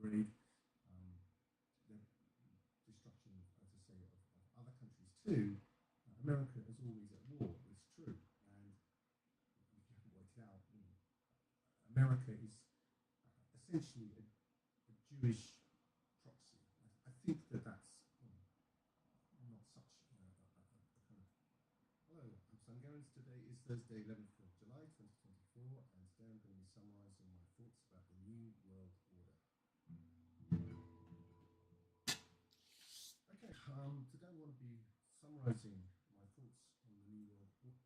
grade. The destruction, as I say, of other countries too. America is always at war. It's true, and if you haven't worked it out, America is essentially a Jewish proxy. I think that that's not such a kind of. Hello, I'm Sungarens. Today is Thursday, 11th of July, 2024, and today I'm going to be summarising my thoughts about the New World Order. Okay, today I want to be summarising my thoughts on the New World Order.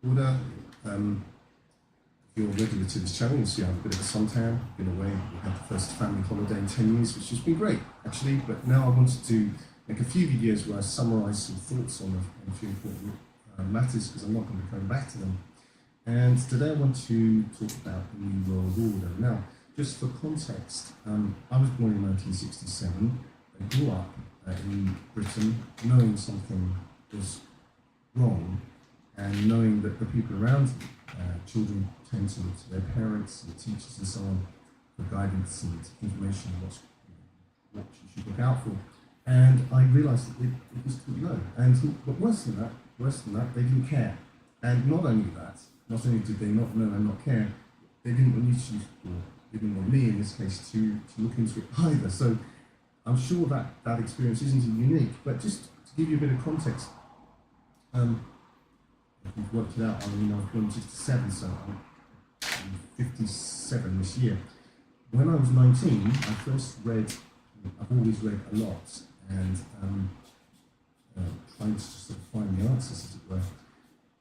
order. If you're regular to this channel, you'll see I have a bit of a suntan. Been away. We had the first family holiday in 10 years, which has been great, actually. But now I wanted to make a few videos where I summarise some thoughts on a few important matters, because I'm not going to be coming back to them. And today I want to talk about the New World Order. Now, just for context, I was born in 1967. I grew up in Britain knowing something was wrong, and knowing that the people around me, children tend to look to their parents and teachers and so on for guidance and information on what you should look out for. And I realised that it was too low. But worse than that, they didn't care. And not only did they not know and not care, they didn't want you to, or they didn't want me in this case, to look into it either. So I'm sure that experience isn't unique, but just to give you a bit of context, if you've worked it out, I mean, I was born in 67, so I'm 57 this year. When I was 19, I first read, I've always read a lot, and trying to sort of find the answers, as it were.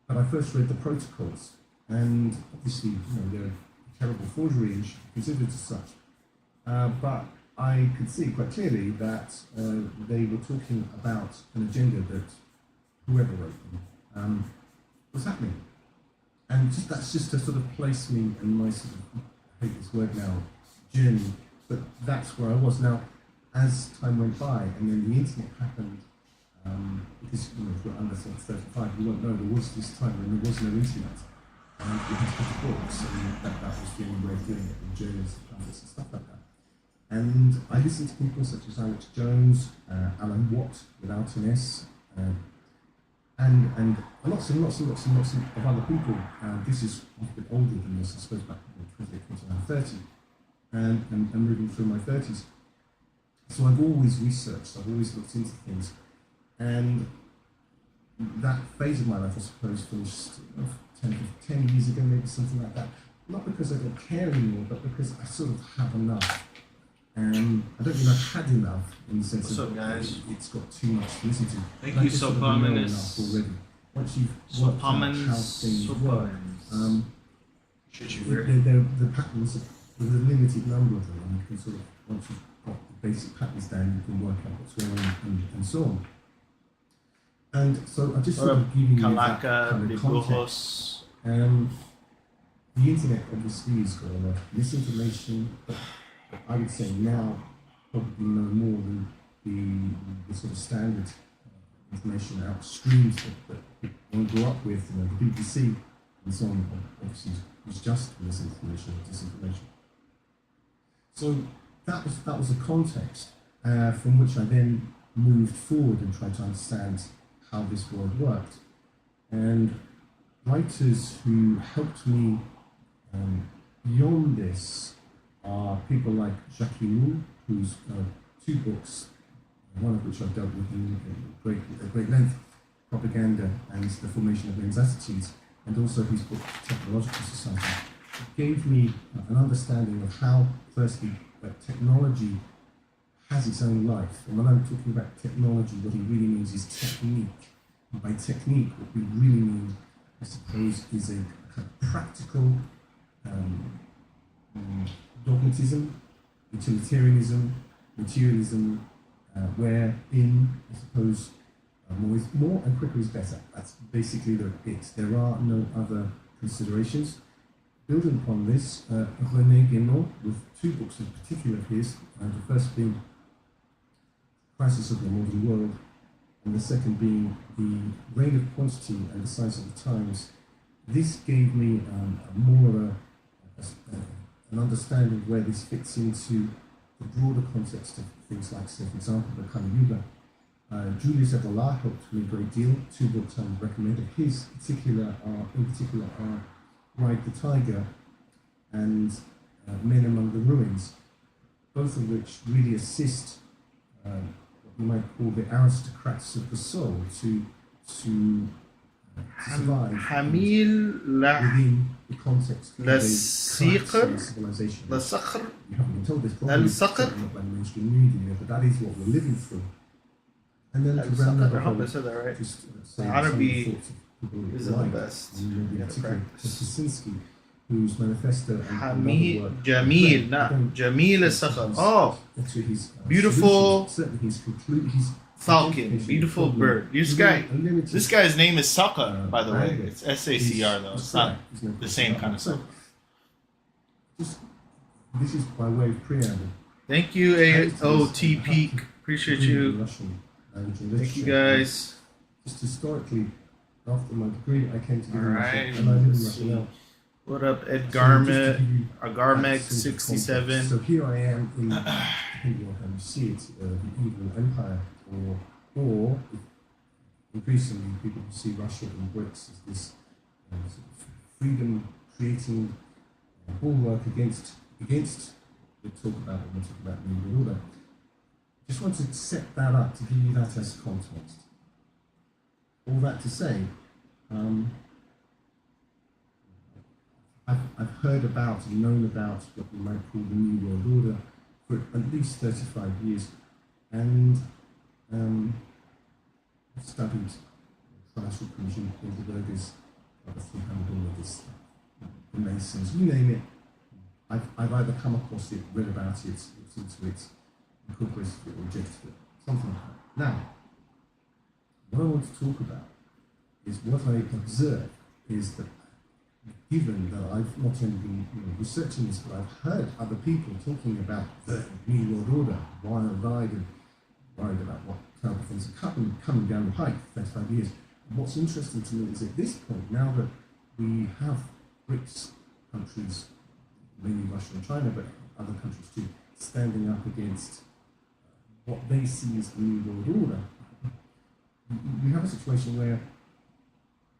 But I first read the protocols, and obviously, they're a terrible forgery and should be considered as such. But I could see quite clearly that they were talking about an agenda that whoever wrote them was happening. And that's just to sort of place me in my sort of, I hate this word now, journey, but that's where I was. Now, as time went by and then the internet happened, because if you're under 35, you won't know there was this time when there was no internet. And we had to put the books, and that was the only way of doing it, in journals and pamphlets and stuff like that. And I listened to people such as Alex Jones, Alan Watt, without an S, and lots and lots of other people. This is a bit older than this, I suppose, back in 29, 30, and moving through my 30s. So I've always researched, I've always looked into things, and that phase of my life, I suppose, finished 10 years ago, maybe something like that. Not because I don't care anymore, but because I sort of have enough. And I don't mean I've had enough in the sense of it's got too much to listen to. Thank you, Seba. Already. Once you've worked out how things work, the patterns, there's a limited number of them, and you can sort of, once you've got the basic patterns down, you can work out what's going on and so on. And so I just sort of giving you that kind of context. The internet obviously has got a lot of misinformation, but I would say now probably no more than the sort of standard information out streams that people grew up with, the BBC and so on, obviously was just misinformation or disinformation. So that was the context from which I then moved forward and tried to understand how this world worked. And writers who helped me beyond this are people like Jacques Ellul, who's two books, one of which I've dealt with in great length, Propaganda and the Formation of Men's Attitudes, and also his book, Technological Society. It gave me an understanding of how, firstly, that technology has its own life. And when I'm talking about technology, what he really means is technique. And by technique, what we really mean, I suppose, is a kind of practical dogmatism, utilitarianism, materialism, wherein, I suppose, more and quicker is better. That's basically it. There are no other considerations. Building upon this, René Guénon, with two books in particular of his, the first being Crisis of the Modern World, and the second being The Reign of Quantity and the Size of the Times. This gave me more of an understanding of where this fits into the broader context of things like, say, for example, the Kali Yuga. Julius Evola helped me a great deal. Two books I would recommend of his in particular are Ride the Tiger and Men Among the Ruins, both of which really assist what you might call the aristocrats of the soul to survive within the context of a civilization. You haven't been told this probably not by the mainstream media, but that is what we're living through. And then to round that up, just say some thoughts Hyperbolic These are the Light, best. and maybe Yeah, particularly practice. Kosinski, whose manifesto and Hamid other work Jamil, I not don't Jamil think Sakha. he's Oh, into his beautiful solutions. Certainly he's falcon, identification of the beautiful problem bird. This within guy, a limited, this guy's name is Sakha, by the way. bandwidth It's SACR though. is It's not correct. There's no the question same about kind that. of So, stuff. just, this is by way of preamble. Thank you, AOT Peak. Appreciate you. Russian language and Thank you literature. guys. Just historically, after my degree, I came to live in All Russia, right. and I live in Let's Russia see. now. What up, Ed So just to Garmet, give you Garmeg that sort of 67. context. So here I am in, depending on how you see it, the evil empire, or increasingly people who see Russia and BRICS as this sort of freedom-creating bulwark against we'll talk about New World Order. Just want to set that up to give you that as context. All that to say, I've heard about and known about what we might call the New World Order for at least 35 years, and I've studied financial provision, Bilderbergers, other 300 this, the Masons, you name it. I've either come across it, read about it, looked into it, incorporated it, or rejected it, something like that. Now, what I want to talk about is what I observe is that, given that I've not only been researching this, but I've heard other people talking about the New World Order, wild-eyed and worried about what terrible things are coming down the pike, 35 years. And what's interesting to me is at this point, now that we have BRICS countries, mainly Russia and China, but other countries too, standing up against what they see as the New World Order, we have a situation where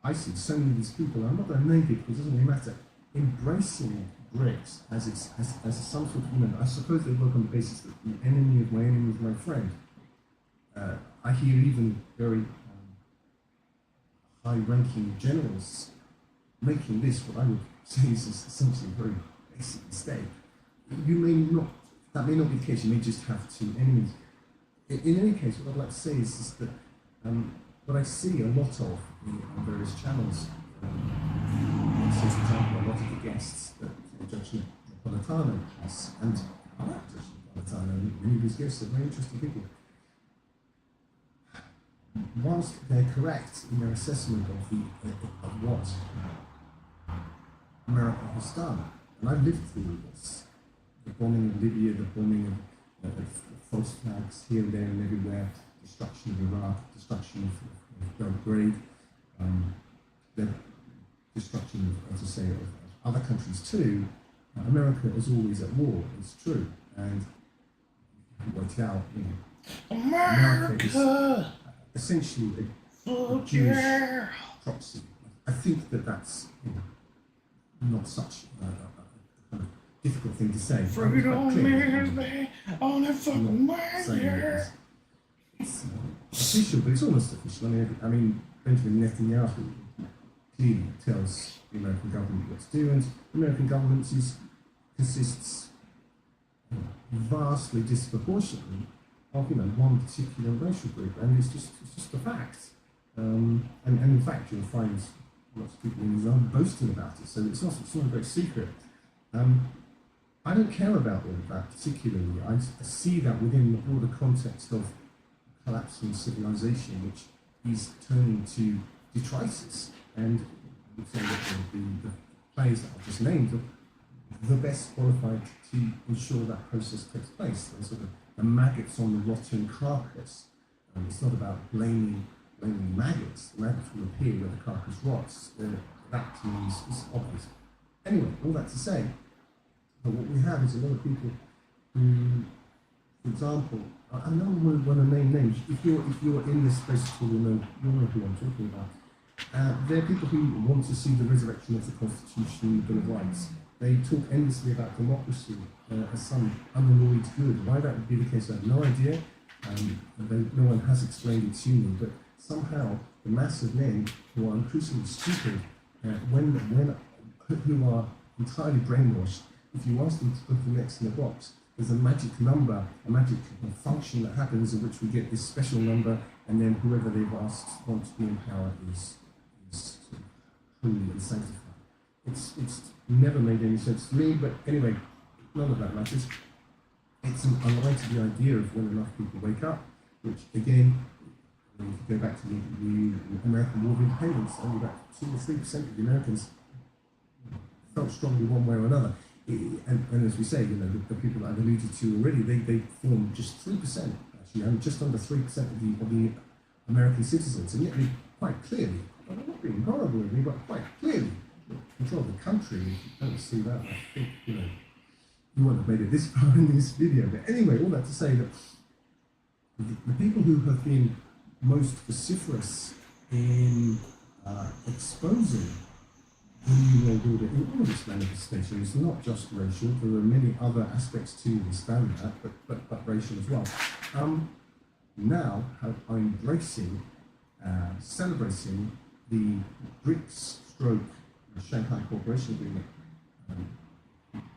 I see so many of these people, I'm not going to name people, it doesn't really matter, embracing BRICS as some sort of, I suppose they work on the basis that the enemy of my enemy is my friend. I hear even very high-ranking generals making this what I would say is essentially a very basic mistake. That may not be the case, you may just have two enemies. In any case, what I'd like to say is that what I see a lot of on various channels, for example, a lot of the guests that Judge Napolitano has, and I like Judge Napolitano, and many of his guests are very interesting people. Whilst they're correct in their assessment of what America has done, and I've lived through this, the bombing of Libya, the bombing of false flags here and there and everywhere, destruction of Iraq, destruction of Belgrade, the destruction of, as I say, of other countries too. America is always at war, it's true, and if you work it out, America is essentially a Jewish proxy. I think that that's not such a kind of difficult thing to say. It's official, but it's almost official. I mean, Benjamin Netanyahu clearly tells the American government what to do, and the American government consists vastly disproportionately of one particular racial group, and it's just a fact. And in fact, you'll find lots of people in Israel boasting about it, so it's not a great secret. I don't care about all of that particularly. I see that within the broader context of collapsing civilization, which is turning to detritus, and I would say that the players that I've just named are the best qualified to ensure that process takes place. They're sort of the maggots on the rotten carcass. It's not about blaming maggots. The maggots will appear where the carcass rots. That to me is obvious. Anyway, all that to say, but what we have is a lot of people who, for example, I know we want to name names. If you're in this space at all, you'll know who I'm talking about. There are people who want to see the resurrection of the Constitution, the Bill of Rights. They talk endlessly about democracy as some unalloyed good. Why that would be the case, I have no idea. No one has explained it to me, but somehow the mass of men who are increasingly stupid, who are entirely brainwashed, if you ask them to put the next in the box, there's a magic number, a magic function that happens in which we get this special number, and then whoever they've asked wants to be in power is holy and sanctified. It's never made any sense to me, but anyway, none of that matters. It's an ally to the idea of when enough people wake up, which again, if you go back to the American War of Independence, only about 2 or 3% of the Americans felt strongly one way or another. And as we say, the people that I've alluded to already, they form just 3%, actually, and just under 3% of the American citizens, and yet they quite clearly, I'm not being horrible with me, but quite clearly control the country. If you don't see that, I think, you wouldn't have made it this far in this video. But anyway, all that to say that the people who have been most vociferous in exposing the New World Order in all of its manifestations, not just racial, there are many other aspects to this than that, but racial as well, now are embracing, celebrating the BRICS stroke Shanghai Cooperation Agreement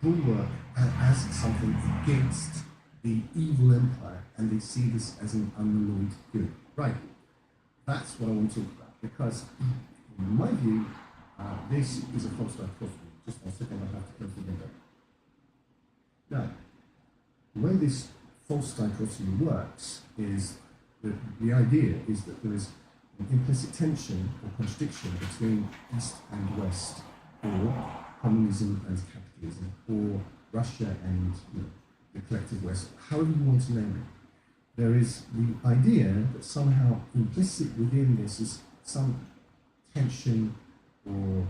bulwark as something against the evil empire, and they see this as an unalloyed good. Right, that's what I want to talk about, because in my view, this is a false dichotomy. Just 1 second, I have to close the window. Now, the way this false dichotomy works is that the idea is that there is an implicit tension or contradiction between East and West, or communism and capitalism, or Russia and the collective West, however you want to name it. There is the idea that somehow implicit within this is some tension or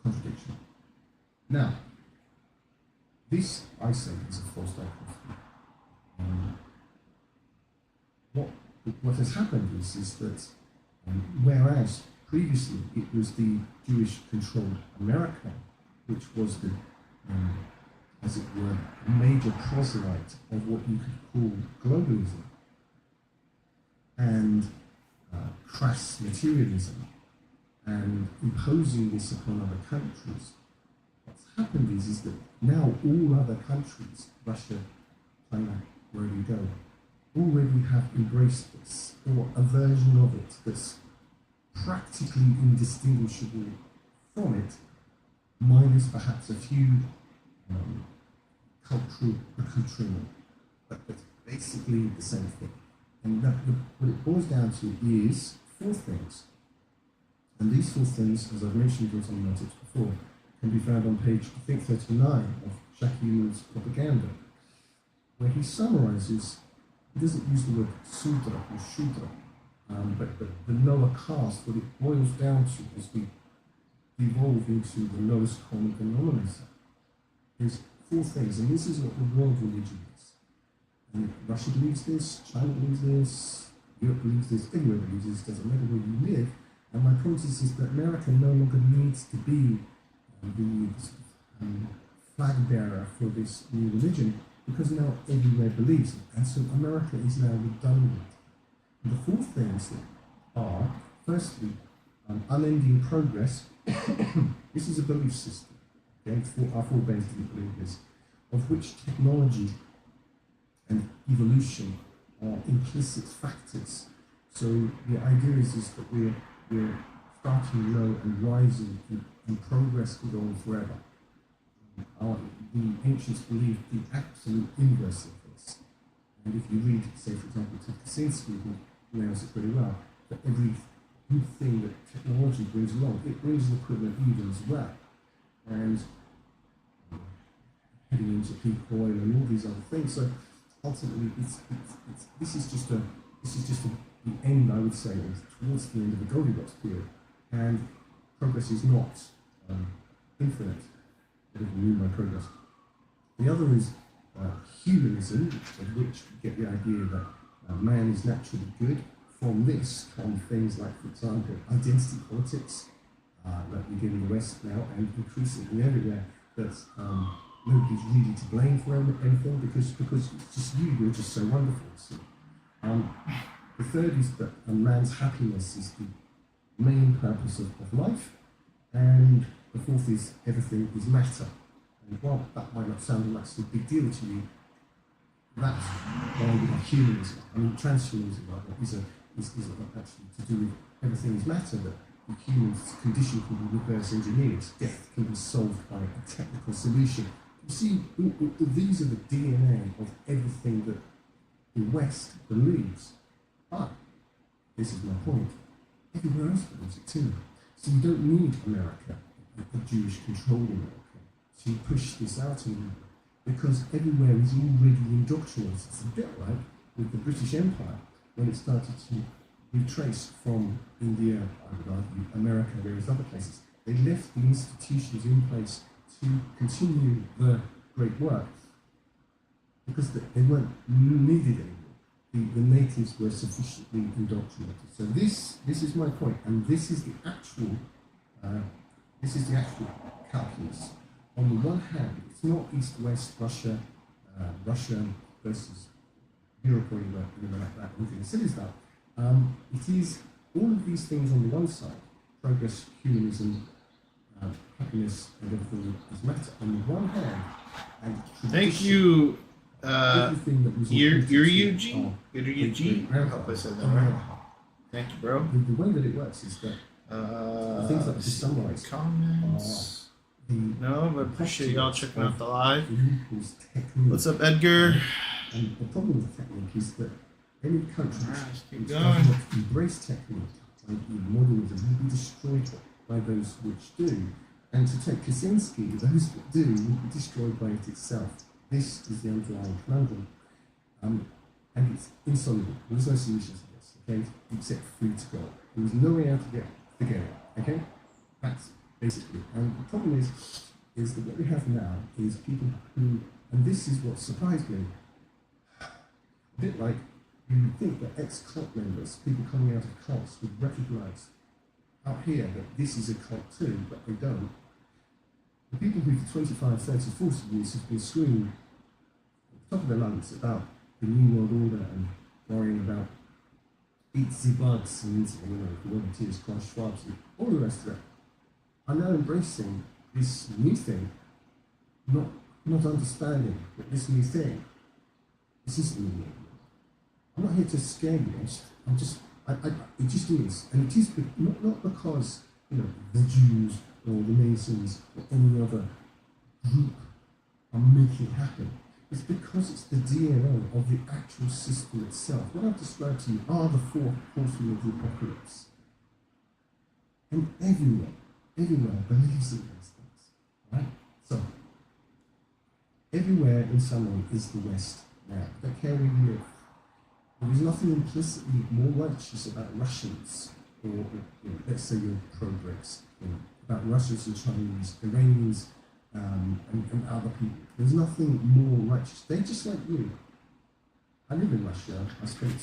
contradiction. Now, this, I say, is a false dichotomy. What has happened is that whereas previously it was the Jewish-controlled America which was the, as it were, major proselyte of what you could call globalism and crass materialism, and imposing this upon other countries, what's happened is that now all other countries, Russia, China, wherever you go, already have embraced this, or a version of it that's practically indistinguishable from it, minus perhaps a few cultural accoutrement, but it's basically the same thing. And what it boils down to is 4 things. And these 4 things, as I've mentioned in some of my tips before, can be found on page, I think, 39 of Shaky's Propaganda, where he summarizes. He doesn't use the word Sudra or Shudra, but the lower caste, what it boils down to as we evolve into the lowest common denominator. There's 4 things, and this is what the world religion is. And Russia believes this, China believes this, Europe believes this, everywhere believes this, doesn't matter where you live. And my point is that America no longer needs to be the flag bearer for this new religion, because now everywhere believes it. And so America is now redundant. And the 4 things are, firstly, unending progress. This is a belief system. Okay? Our forebears didn't believe this, of which technology and evolution are implicit factors. So the idea is that we're starting low and rising, and progress will go on forever. The ancients believed the absolute inverse of this. And if you read, say, for example, to Kaczynski, who knows it pretty well, that every good thing that technology brings along, it brings an equivalent evil as well. And heading into peak oil and all these other things. So ultimately, this is just the end, I would say, towards the end of the Goldilocks period. And progress is not infinite. I didn't mean by progress. The other is humanism, of which you get the idea that man is naturally good. From this come things like, for example, identity politics that we get in the West now, and increasingly everywhere, that nobody's really to blame for anything because it's just you're just so wonderful. So, the third is that a man's happiness is the main purpose of life, and the 4th is everything is matter. And while that might not sound like a big deal to you, that's why we have humanism. I mean, transhumanism is actually to do with everything is matter, that the human condition can be reverse engineered. Death can be solved by a technical solution. You see, these are the DNA of everything that the West believes. But, this is my point, everywhere else believes it too. So you don't need America, a Jewish controlled America, to push this out in Europe, because everywhere is already indoctrinated. It's a bit like with the British Empire, when it started to retrace from India, I would argue, America, various other places. They left the institutions in place to continue the great work because they weren't needed anymore. The natives were sufficiently indoctrinated. So this is my point, and this is the actual calculus. On the one hand, it's not East-West Russia, Russia versus Europe or anything like that. Anything as silly as that. It is all of these things on the one side: progress, humanism, happiness, and everything that matter. On the one hand, and thank you. Everything that was Yuji? I hope I said that right. Thank you, bro. The way that it works is that the things that are summarized comments. No, but appreciate y'all checking out the live. What's up, up, Edgar? And the problem with technique is that any country Keep which going. does not embrace technique, like modernism, will be destroyed by those which do. And to take Kaczynski, those that do will be destroyed by it itself. This is the underlying conundrum, and it's insoluble. There's no solution to this, okay, except free to go. There's no way out to forget it, okay? That's basically. And the problem is that what we have now is people who, and this is what surprised me, a bit like you would think that ex-cult members, people coming out of cults, would recognise out here that this is a cult too, but they don't. The people who for 25, 30, 40 years have been screaming at the top of their lungs about the New World Order and worrying about eat the bugs and, the volunteers, Klaus Schwabs, and all the rest of it, are now embracing this new thing, not understanding that this new thing, this isn't new. I'm not here to scare you, it just is. And it is not because, the Jews or the Masons or any other group are making it happen. It's because it's the DNA of the actual system itself. What I've described to you are the four horsemen of the apocalypse. And everywhere believes in those things. Right? So, everywhere in summary is the West now. I don't care where you live. There is nothing implicitly more righteous about Russians, or let's say you're pro-Brexit, about Russians and Chinese, Iranians, and other people. There's nothing more righteous. They're just like you. I live in Russia. I spent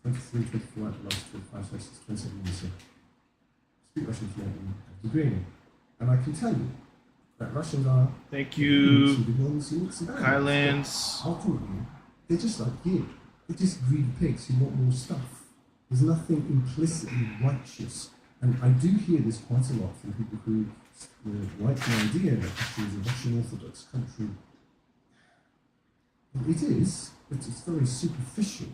23, 24 out of the last 25, 26, 27 years here. I speak Russian fluently, I have a degree in it. And I can tell you that Russians are Thank you, the ones who look bad. Kylands. Ultimately, they're just like you. They're just greedy pigs who want more stuff. There's nothing implicitly righteous. And I do hear this quite a lot from people who like the idea that Russia is a Russian Orthodox country. It is, but it's very superficial.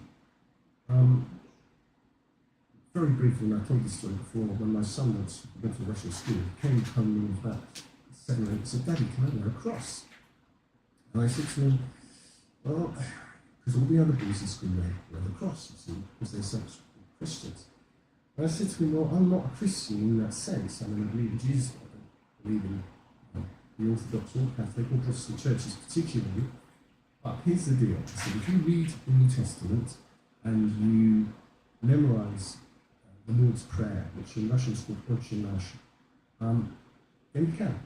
Very briefly, and I told this story before, when my son went to Russian school, he came home when he was about 7 or 8, said, "Daddy, can I wear a cross?" And I said to him, well, because all the other boys in school wear the cross, you see, because they're such Christians. And I said to him, well, I'm not a Christian in that sense. I mean, I believe in Jesus, I don't believe in the Orthodox or Catholic or Protestant churches particularly. But here's the deal. I said, if you read the New Testament and you memorize the Lord's Prayer, which in Russian is called Otche Nash, then you can.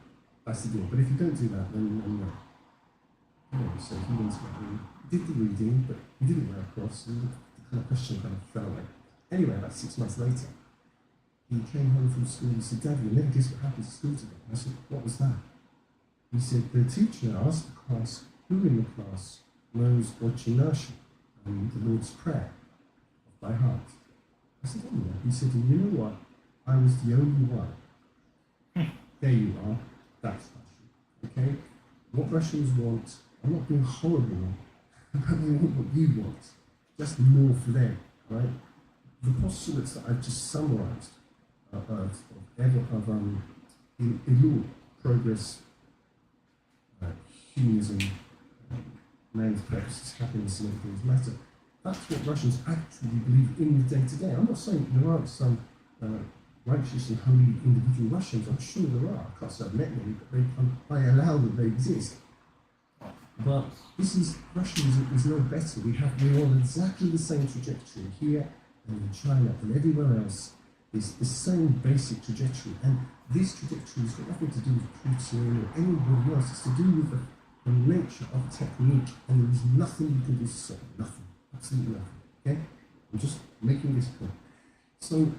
That's the deal. But if you don't do that, then no. So he went he did the reading, but he didn't wear a cross, and the kind of question kind of fell away. Anyway, about 6 months later, he came home from school and said, "Daddy, you never guess what happened at school today." I said, "What was that?" He said, "The teacher asked the class, who in the class knows Otche Nash, the Lord's Prayer, by heart?" I said, "Oh, yeah." He said, "And you know what? I was the only one." There you are. That's Russian. Okay? What Russians want, I'm not being horrible, but they want what you want. Just more for them, right? The postulates that I've just summarized in progress, humanism, man's purposes, happiness, and everything matter. That's what Russians actually believe in the day to day. I'm not saying there aren't some righteous and holy individual Russians. I'm sure there are. I can't say I've met many, but I allow that they exist. But Russianism is no better. We're on exactly the same trajectory here and in China and everywhere else. It's the same basic trajectory, and this trajectory has got nothing to do with Putin or anybody else. It's to do with the nature of technique, and there is nothing you can do to stop it. Nothing, absolutely nothing. Okay, I'm just making this point. So,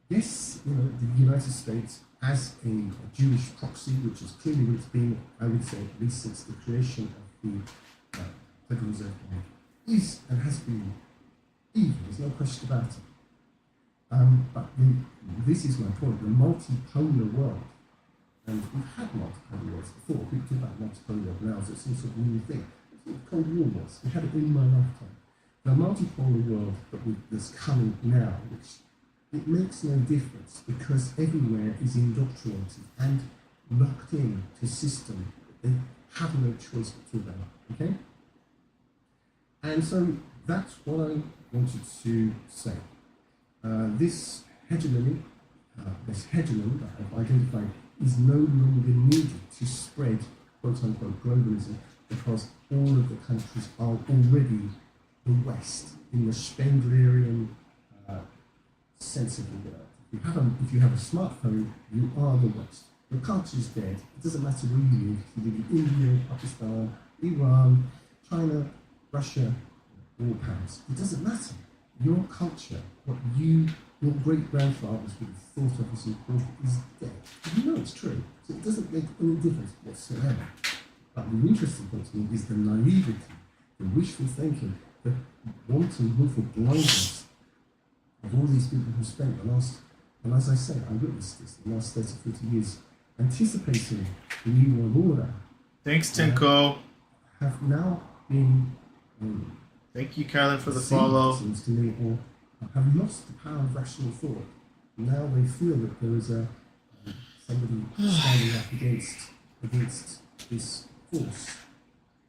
yes, the United States as a Jewish proxy, which is clearly what it's been, I would say, at least since the creation of the Federal Reserve Bank, is and has been evil. There's no question about it. But this is my point, the multipolar world, and we've had multipolar worlds before. People talk about multipolar world now as it's some sort of new thing. That's what the Cold War was. We had it in my lifetime. The multipolar world that's coming now, which it makes no difference because everywhere is indoctrinated and locked in to a system that they have no choice but to obey. Okay? And so that's what I wanted to say. This hegemony that I've identified is no longer needed to spread quote-unquote globalism because all of the countries are already the West in the Spenglerian sense of the word. If you have a smartphone, you are the West. Your culture is dead. It doesn't matter where you live. You live in India, Pakistan, Iran, China, Russia, or Paris. It doesn't matter. Your culture, what your great-grandfathers would have thought of as important, is dead. You know it's true, so it doesn't make any difference whatsoever. But the interesting point to me is the naivety, the wishful thinking, the wanton, willful blindness of all these people who spent the last, and as I say, I witnessed this, the last 30, 40 years, anticipating the New World Order. Thanks, Tinko. Have now been... Thank you, Carolyn, for the follow. Seems to me, or have lost the power of rational thought. Now they feel that there is somebody standing up against this force.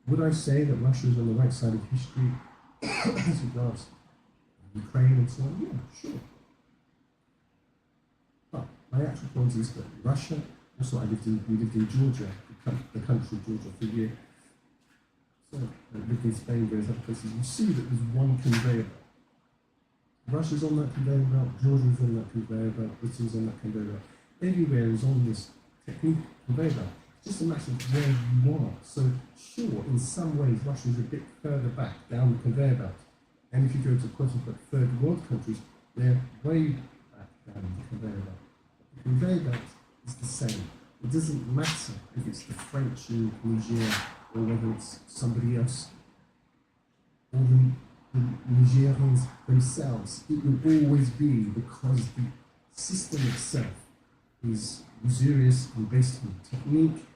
Would I say that Russia is on the right side of history as regards Ukraine and so on? Yeah, sure. But my actual point is that Russia, also we lived in Georgia, the country of Georgia for a year. Lived in Spain, various other places, you see that there's one conveyor belt. Russia's on that conveyor belt, Georgia's on that conveyor belt, Britain's on that conveyor belt. Everywhere is on this technique conveyor belt. It's just a matter of where you are. So sure, in some ways, Russia's a bit further back down the conveyor belt. And if you go to quote-unquote third world countries, they're way back down the conveyor belt. The conveyor belt is the same. It doesn't matter if it's the French in Niger or whether it's somebody else, or the Nigerians themselves. It will always be, because the system itself is usurious and based on technique.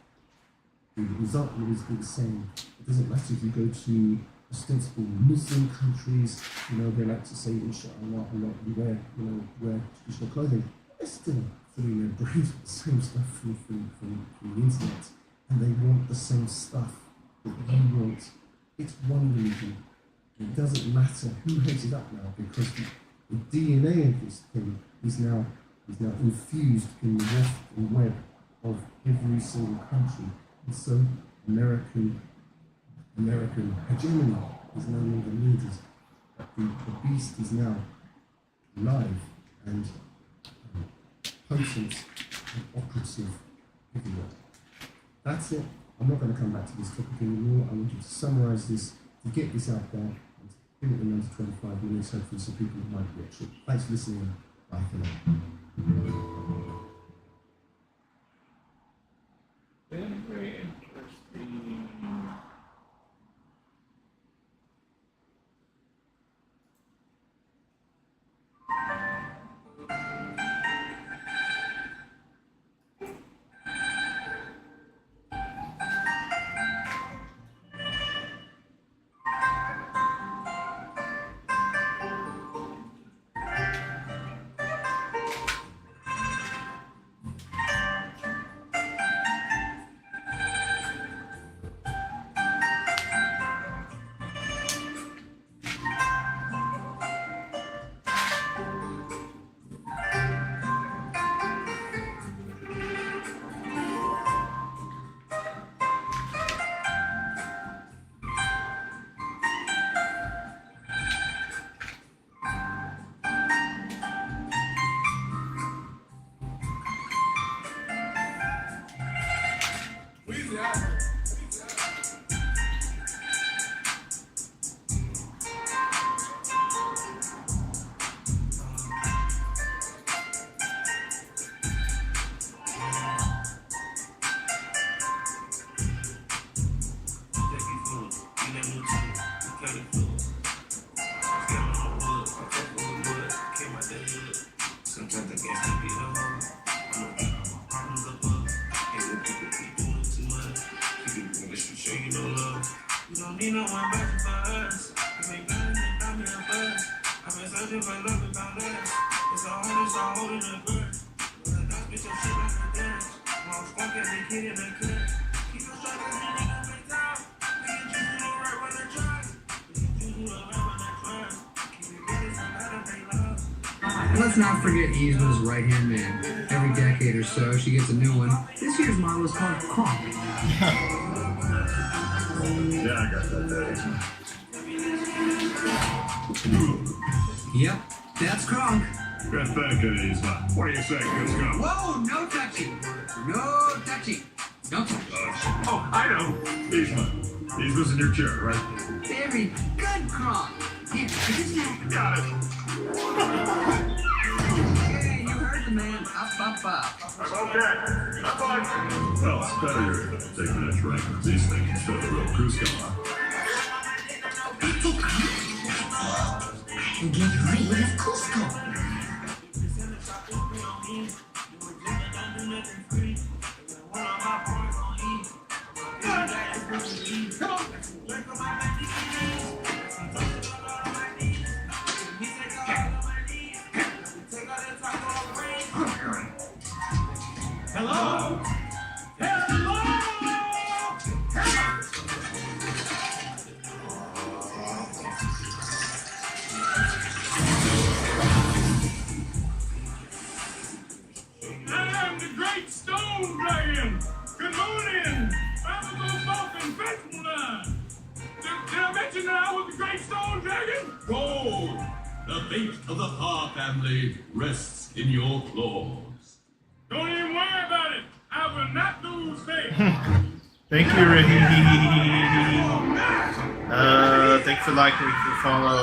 The result will always be the same. It doesn't matter if you go to ostensible Muslim countries, they like to say inshallah a lot, and wear traditional clothing. They're still filling their brains with the same stuff from the internet, and they want the same stuff that you want. It's one religion. It doesn't matter who heads it up now, because the DNA of this thing is now infused in the web of every single country. And so American hegemony is no longer needed. The beast is now live and potent and operative everywhere. That's it. I'm not going to come back to this topic anymore. I want you to summarise this, to get this out there, and to bring it in under 25 minutes, hopefully some people might get it. Thanks for listening. Bye for now. Very interesting. Let's not forget Yzma's right-hand man. Every decade or so, she gets a new one. This year's model is called Kronk. Yeah, I got that there. Yep, that's Kronk. Get back at Yzma. What do you say? Let's go. Whoa, no touching. No touching. No touching. Oh, I know. Yzma. Yzma's in your chair, right? Very good, Kronk. Here, just now. Got it. Hey, you heard the man. Up, up, up. I'm okay. I'm fine. Well, it's better you're taking that drink with these things instead of the real Cusco, huh? You get free with Cusco. Hello? Hello? I'm the Great Stone Dragon. Good morning. I'm the most often faithful now. Did I mention that I was the Great Stone Dragon? Gold! The fate of the Parr family rests in your claws. Don't even worry about it. I will not lose faith. Thank you, Raheem. Thank you for liking, thank you for follow.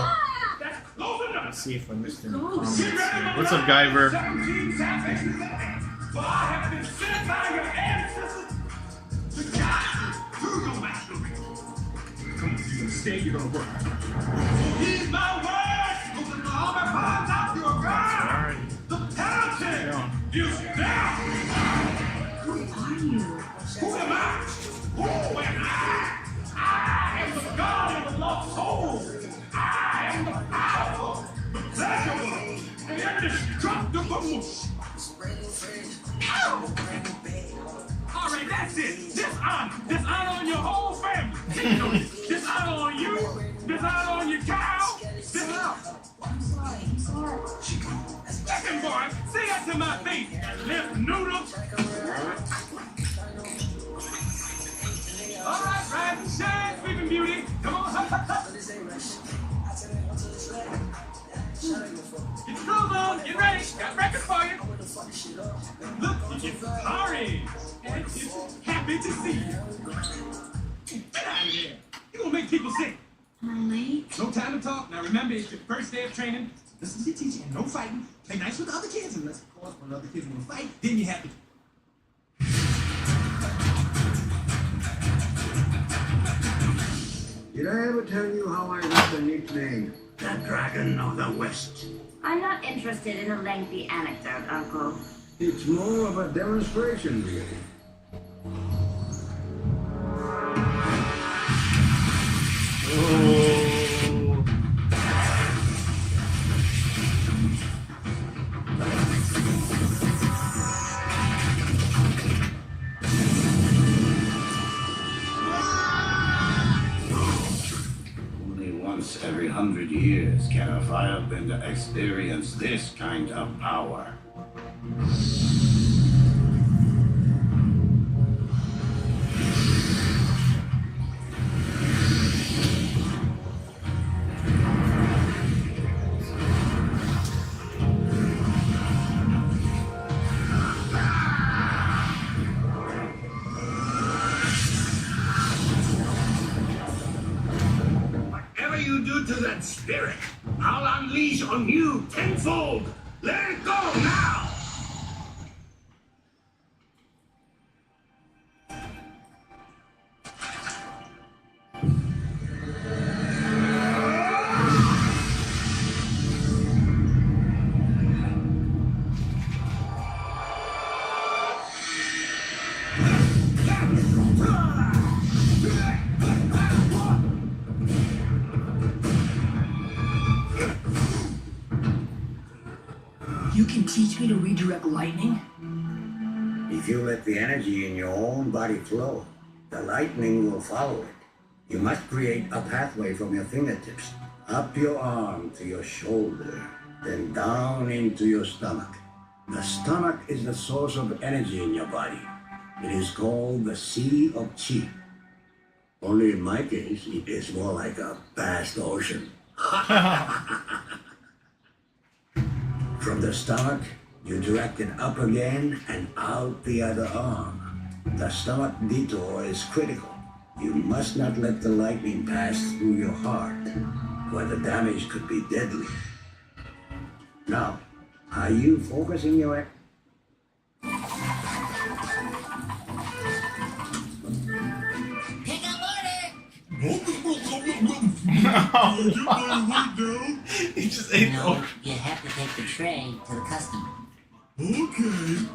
That's close enough. Let's see if I missed any comments here. What's up, Guyver? 17 for I have been sent by your ancestors to guide you to your mastery. Come on, you gonna stay, you're gonna work. Heed my words! Open the armor parts out your guard! Alright. The penalty is down! Who are you? Who am I? Who am I? I am the God of the lost soul! I am the powerful, the pleasurable, and indestructible! Alright, that's it! Dishonor on your whole family! Dishonor on you! Dishonor on your cow! Dishonor! I'm sorry. Listen, boy, say that to my face, lip noodle! Alright, rise and shine, Sleeping Beauty! Come on, Get your clothes on, get ready, got records for you! Look, it's Harry! And it's happy to see you! Get out of here! You're gonna make people sick! Am I late? No time to talk. Now remember, it's your first day of training. Listen to your teacher and no fighting. Play nice with the other kids, unless, of course, when other kids want to fight, then you have to. Did I ever tell you how I got the nickname? The Dragon of the West. I'm not interested in a lengthy anecdote, Uncle. It's more of a demonstration, really. Only once every 100 years can a firebender experience this kind of power. Whatever you do to that spirit, I'll unleash on you tenfold. Let it go now! teach me to redirect lightning? If you let the energy in your own body flow, the lightning will follow it. You must create a pathway from your fingertips, up your arm to your shoulder, then down into your stomach. The stomach is the source of energy in your body. It is called the Sea of Chi. Only in my case, it is more like a vast ocean. From the stomach, you direct it up again and out the other arm. The stomach detour is critical. You must not let the lightning pass through your heart, where the damage could be deadly. Now, are you focusing your... He just ate No, you have to take the tray to the customer. Okay.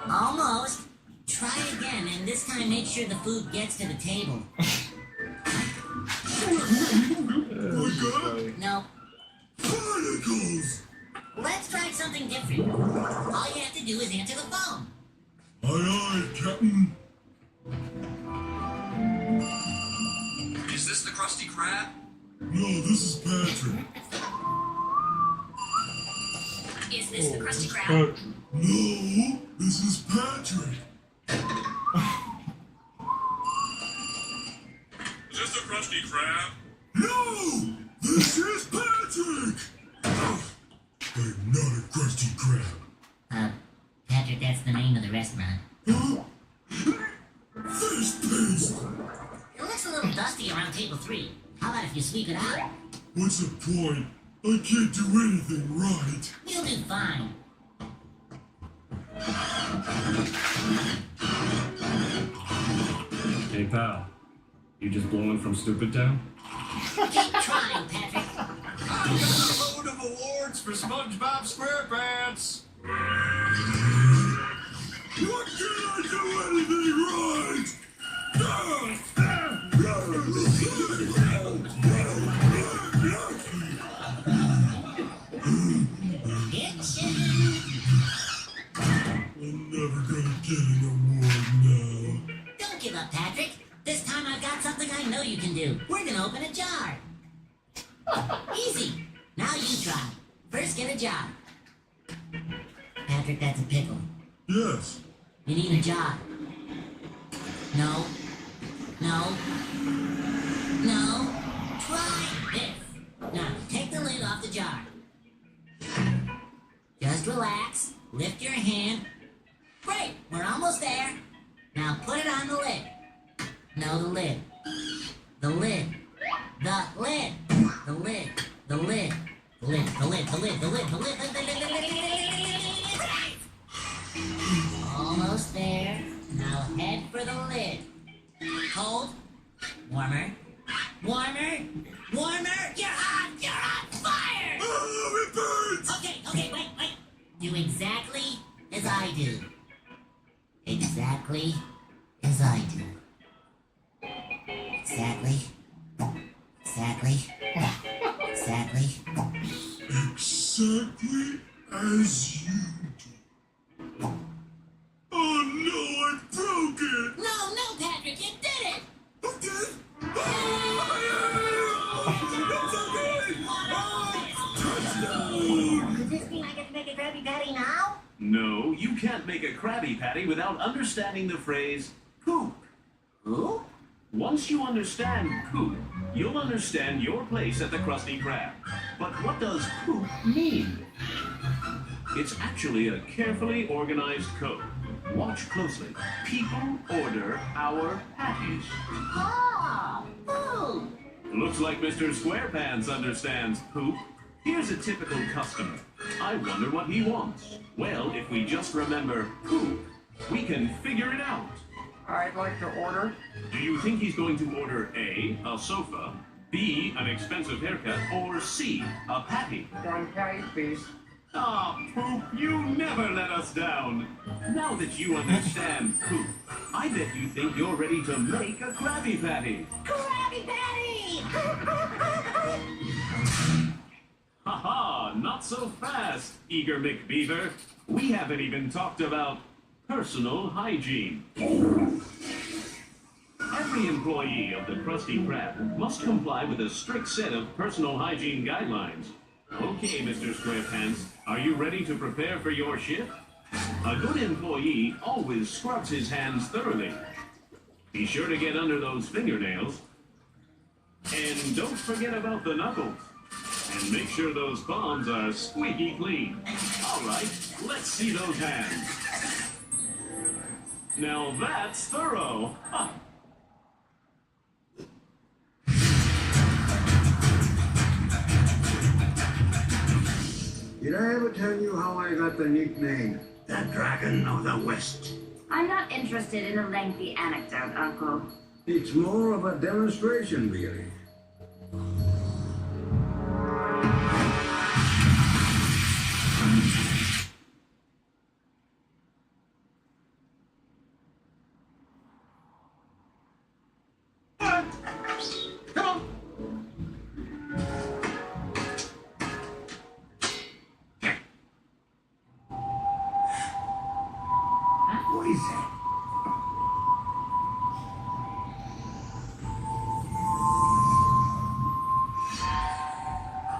Almost. Try again, and this time make sure the food gets to the table. No. Particles! Let's try something different. All you have to do is answer the phone. Aye, Captain. Is this the Krusty Krab? No, this is Patrick. Is this the Krusty Krab? No, this is Patrick. Is this the Krusty Krab? No, this is Patrick. I'm not a Krusty Krab. Patrick, that's the name of the restaurant. Fish paste. It looks a little dusty around table 3. How about if you sweep it out? What's the point? I can't do anything right. You'll do fine. Hey pal, you just blowing from Stupid Town? Keep trying, Patrick. I've got a load of awards for SpongeBob SquarePants. What can I do anything right? I'm never gonna get an award now. Don't give up, Patrick. This time I've got something I know you can do. We're gonna open a jar. Easy. Now you try. First, get a jar. Patrick, that's a pickle. Yes. You need a jar. No. No. No. Try this. Now, take the lid off the jar. Just relax. Lift your hand. Great. We're almost there. Now put it on the lid. No, the lid. The lid. The lid. The lid. The lid. The lid. The lid. The lid. The lid. The lid. Almost there. Now head for the lid. Cold. Warmer. Warmer. Warmer. You're hot. You're on fire. Oh, it burns! Okay, wait. Do exactly as I do. Exactly as I do. Exactly. Exactly. Exactly. Exactly as you do. Oh no, I broke it! No, Patrick, you did it! Okay. Does this mean I get to make a Krabby Patty now? No, you can't make a Krabby Patty without understanding the phrase poop. Who? Once you understand poop, you'll understand your place at the Krusty Krab. But what does poop mean? It's actually a carefully organized code. Watch closely. People order our patties. Ah, food. Looks like Mr. SquarePants understands poop. Here's a typical customer. I wonder what he wants. Well, if we just remember poop, we can figure it out. I'd like to order. Do you think he's going to order A, a sofa, B, an expensive haircut, or C, a patty? 1 patty, please. Ah, poop, you never let us down. Now that you understand poop, I bet you think you're ready to make a Krabby Patty. Krabby Patty! Ha-ha, not so fast, eager McBeaver. We haven't even talked about personal hygiene. Every employee of the Krusty Krab must comply with a strict set of personal hygiene guidelines. Okay, Mr. Squarepants, are you ready to prepare for your shift? A good employee always scrubs his hands thoroughly. Be sure to get under those fingernails. And don't forget about the knuckles. And make sure those palms are squeaky clean. All right, let's see those hands. Now that's thorough. Ha. Did I ever tell you how I got the nickname, the Dragon of the West? I'm not interested in a lengthy anecdote, Uncle. It's more of a demonstration, really. What is that?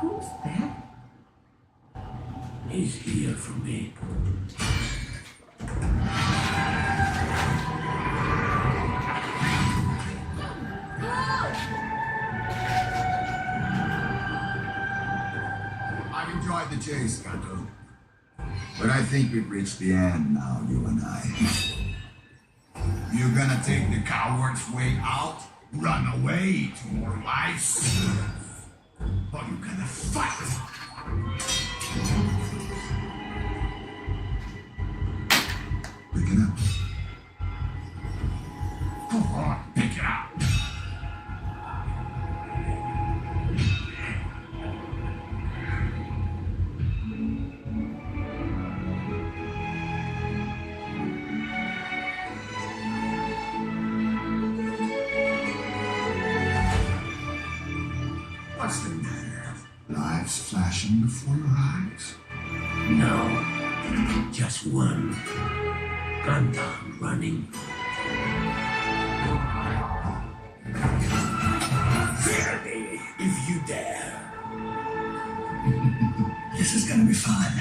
Who's that? He's here for me. I've enjoyed the chase, Gato. But I think we've reached the end now, you and I. You're gonna take the coward's way out? Run away to more lives? Or you gonna fight? Pick it up. Go on, pick it up. What's the matter? Lives flashing before your eyes? No, just one. Gundam running. Fear me if you dare. This is gonna be fun.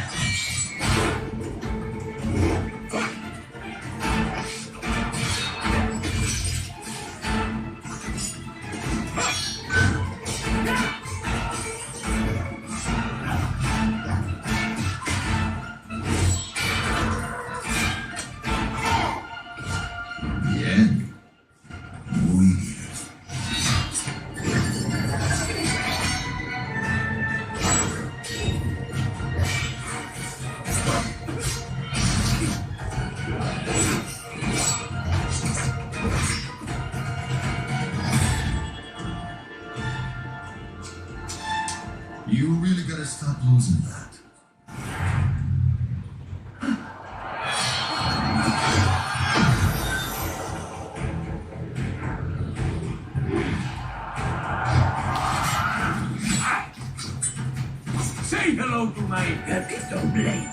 You really gotta stop losing that. Say hello to my capital blade.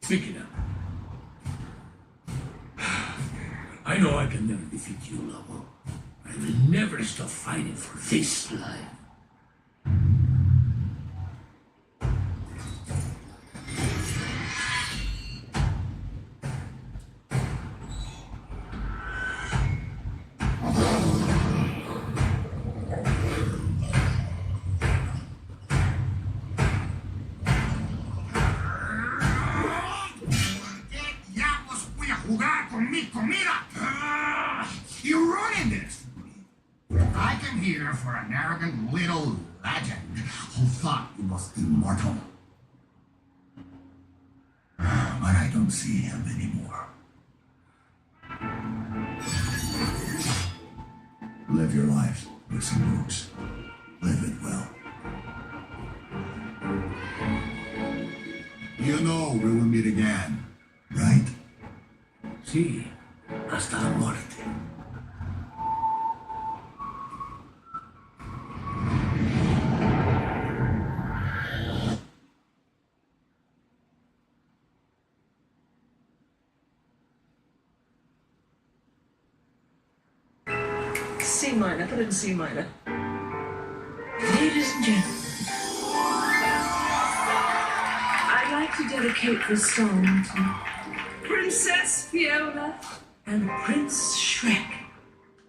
Pick it up. I know I can never defeat you, Lobo. I will never stop fighting for this life. You're ruining this for me. I came here for an arrogant little legend who thought he was immortal. But I don't see him anymore. Live your life, Puss in Boots. Live it well. You know we will meet again, right? Sí, hasta la muerte. C minor, put it in C minor. Ladies and gentlemen, I'd like to dedicate this song to Princess Fiona and Prince Shrek.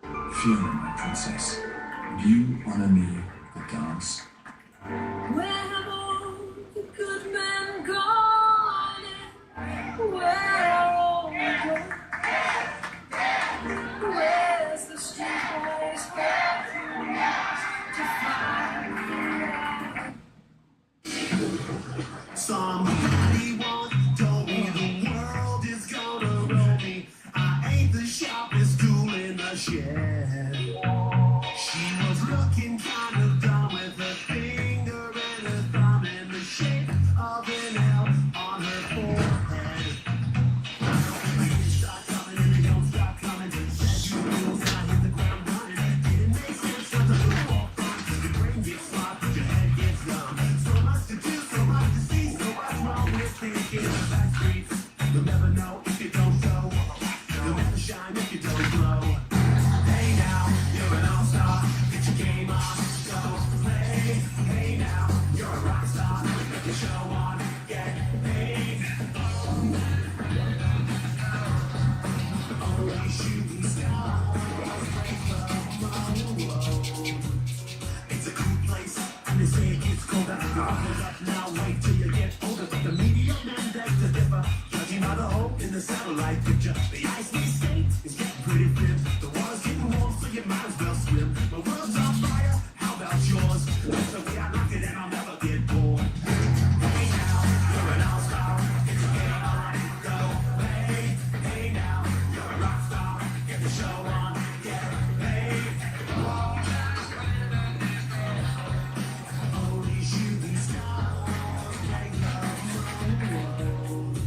Fiona, my princess, do you honor me with the dance? Where have all the good men gone? Where are all the good? Where's the street boys to find Somebody once told me the world is gonna roll me. I ain't the sharpest tool in the shed. She was looking kind of dumb with her finger and her thumb in the shape of an L on her forehead. They start coming and they don't stop coming. Said you fools, I hit the ground running. Didn't make sense what the little walk on. Your brain gets smart, but your head gets dumb. So much to do, so much to see, so much wrong with thinking in the back streets. You'll never know if you don't go. You'll never shine if you don't glow. Hey now, you're an all-star. Get your game on, go play. Hey now, you're a rock star. Get your show on, get paid. Only shooting stars break the mold. It's a cool place, and they say it gets colder. Hold up now, wait till you get older. But the media men beg to differ, judging by the hole in the satellite picture. The ice we skate is getting pretty thin. The water's getting warm, so you might as well swim. My world's on fire, how about yours? That's the way I like it, and I'll never get bored. Hey now, you're an all-star. Get your game on, go play. Hey now, you're a rock star. Get the show on, get paid. Only shooting stars break the mold.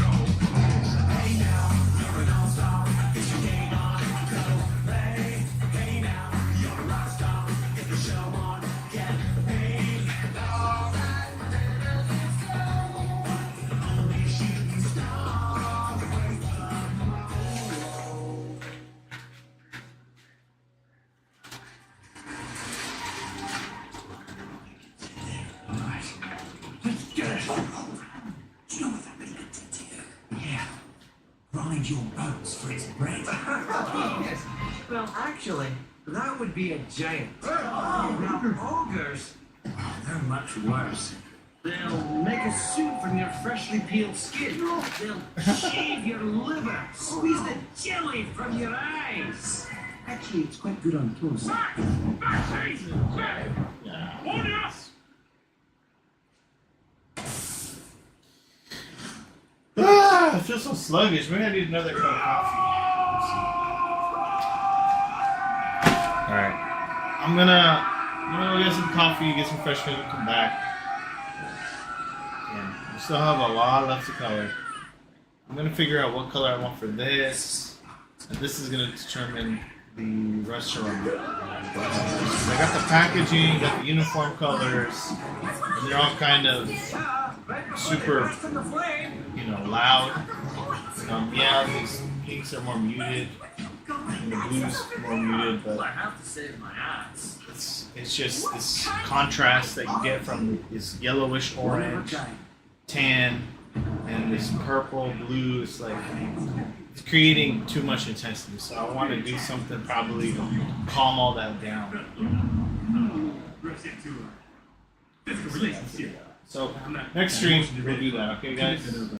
Hey now, you're an all-star. Get your game on, go play. Hey now, you're a rock star. Get the show on, get paid. Only shooting stars break the mold. Let's get it. Do you know what that little did here? Yeah. Grind your bones for its bread. Yes. Well, actually, that would be a giant. Now, ogres, Oh, they're much worse. they'll make a suit from your freshly peeled skin. They'll shave your liver, squeeze the jelly from your eyes. Actually, it's quite good on toast. I feel so sluggish. Maybe I need another cup of coffee. Alright. I'm gonna go get some coffee, get some fresh food, and come back. Yeah, we still have a lot left to color. I'm gonna figure out what color I want for this. And this is gonna determine the restaurant. I got the packaging, got the uniform colors, and they're all kind of super, loud. Yeah, these pinks are more muted, and the blues more muted, but I have to save my ass. it's just this contrast that you get from this yellowish orange, tan, and this purple, blue. It's like it's creating too much intensity. So I want to do something probably to calm all that down. So next stream we'll do that. Okay, guys.